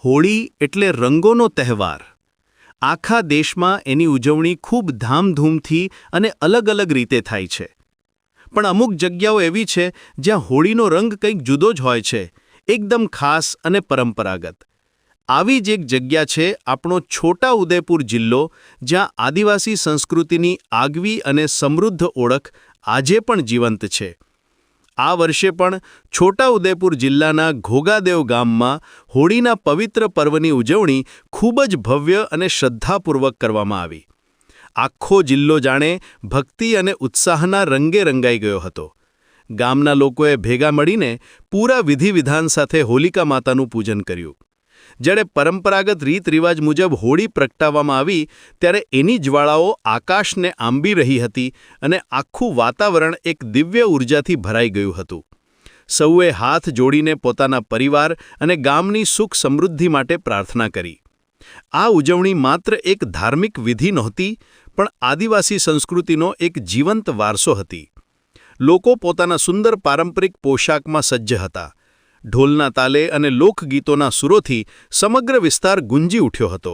હોળી એટલે રંગોનો તહેવાર। આખા દેશમાં એની ઉજવણી ખૂબ ધામધૂમથી અને અલગ અલગ રીતે થાય છે। પણ અમુક જગ્યાઓ એવી છે જ્યાં હોળીનો રંગ કંઈક જુદો જ હોય છે, એકદમ ખાસ અને પરંપરાગત। આવી જ એક જગ્યા છે આપણો છોટા ઉદેપુર જિલ્લો, જ્યાં આદિવાસી સંસ્કૃતિની આગવી અને સમૃદ્ધ ઓળખ આજે પણ જીવંત છે। આ વર્ષે પણ છોટા ઉદેપુર જિલ્લાના ઘોઘાદેવ ગામમાં હોળીના પવિત્ર પર્વની ઉજવણી ખૂબ જ ભવ્ય અને શ્રદ્ધાપૂર્વક કરવામાં આવી। આખો જિલ્લો જાણે ભક્તિ અને ઉત્સાહના રંગે રંગાઈ ગયો હતો। ગામના લોકોએ ભેગા મળીને પૂરા વિધિવિધાન સાથે હોલિકા માતાનું પૂજન કર્યું। જ્યારે પરંપરાગત રીતરિવાજ મુજબ હોળી પ્રગટાવવામાં આવી ત્યારે એની જ્વાળાઓ આકાશને આંબી રહી હતી અને આખું વાતાવરણ એક દિવ્ય ઉર્જાથી ભરાઈ ગયું હતું। સૌએ હાથ જોડીને પોતાના પરિવાર અને ગામની સુખ સમૃદ્ધિ માટે પ્રાર્થના કરી। આ ઉજવણી માત્ર એક ધાર્મિક વિધિ નહોતી, પણ આદિવાસી સંસ્કૃતિનો એક જીવંત વારસો હતી। લોકો પોતાના સુંદર પારંપરિક પોશાકમાં સજ્જ હતા। ઢોલના તાલે અને લોકગીતોના સુરોથી સમગ્ર વિસ્તાર ગુંજી ઉઠ્યો હતો।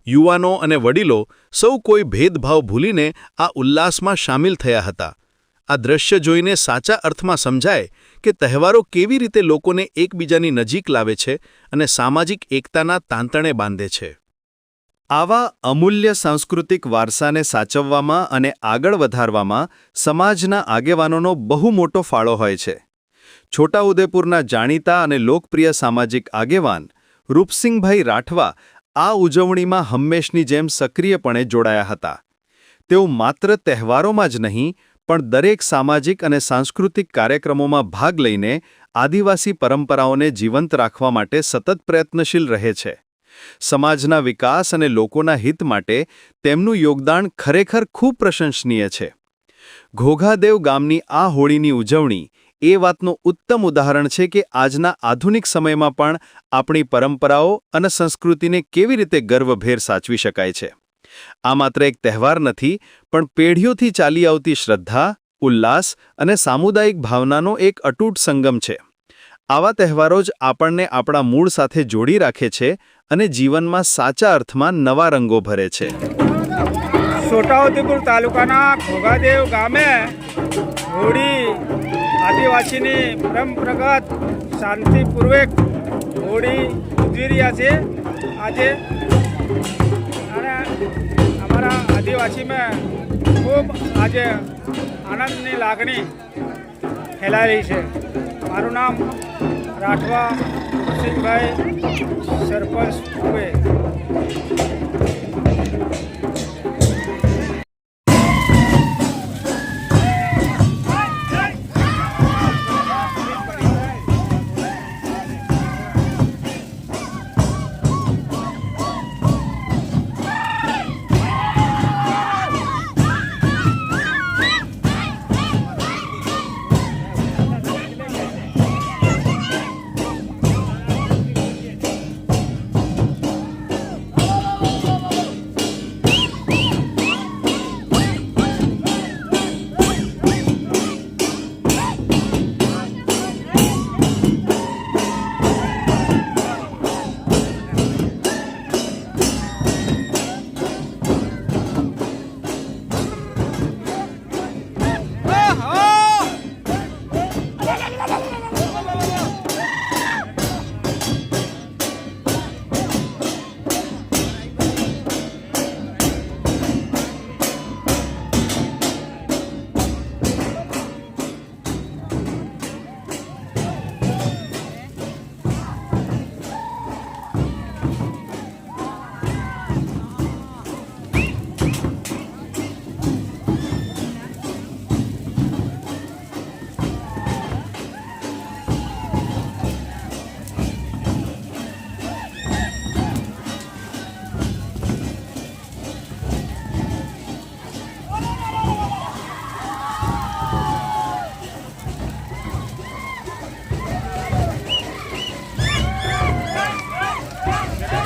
યુવાનો અને વડીલો સૌ કોઈ ભેદભાવ ભૂલીને આ ઉલ્લાસમાં સામેલ થયા હતા। આ દ્રશ્ય જોઈને સાચા અર્થમાં સમજાય કે તહેવારો કેવી રીતે લોકોને એકબીજાની નજીક લાવે છે અને સામાજિક એકતાના તાંતણે બાંધે છે। આવા અમૂલ્ય સાંસ્કૃતિક વારસાને સાચવવામાં અને આગળ વધારવામાં સમાજના આગેવાનોનો બહુ મોટો ફાળો હોય છે। છોટાઉદેપુરના જાણીતા અને લોકપ્રિય સામાજિક આગેવાન રૂપસિંગભાઈ રાઠવા આ ઉજવણીમાં હંમેશની જેમ સક્રિયપણે જોડાયા હતા। તેઓ માત્ર તહેવારોમાં જ નહીં, પણ દરેક સામાજિક અને સાંસ્કૃતિક કાર્યક્રમોમાં ભાગ લઈને આદિવાસી પરંપરાઓને જીવંત રાખવા માટે સતત પ્રયત્નશીલ રહે છે। સમાજના વિકાસ અને લોકોના હિત માટે તેમનું યોગદાન ખરેખર ખૂબ પ્રશંસનીય છે। ઘોઘાદેવ ગામની આ હોળીની ઉજવણી એ વાતનું ઉત્તમ ઉદાહરણ છે કે આજના આધુનિક સમયમાં પણ આપણી પરંપરાઓ અને સંસ્કૃતિને કેવી રીતે ગર્વભેર સાચવી શકાય છે। આ માત્ર એક તહેવાર નથી, પણ પેઢીઓથી ચાલી આવતી શ્રદ્ધા, ઉલ્લાસ અને સામુદાયિક ભાવનાનો એક અતૂટ સંગમ છે। આવા તહેવારો જ આપણને આપણા મૂળ સાથે જોડી રાખે છે અને જીવનમાં સાચા અર્થમાં નવા રંગો ભરે છે। છોટાઉદેપુર તાલુકાના ઘોઘાદેવ ગામે હોળી આદિવાસીની પરંપરાગત શાંતિપૂર્વક હોળી ઉજવી રહ્યા છે આજે। અને અમારા આદિવાસીમાં ખૂબ આજે આનંદની લાગણી ફેલાઈ રહી છે। મારું નામ રાઠવા સિંહભાઈ, સરપંચ ઉભે।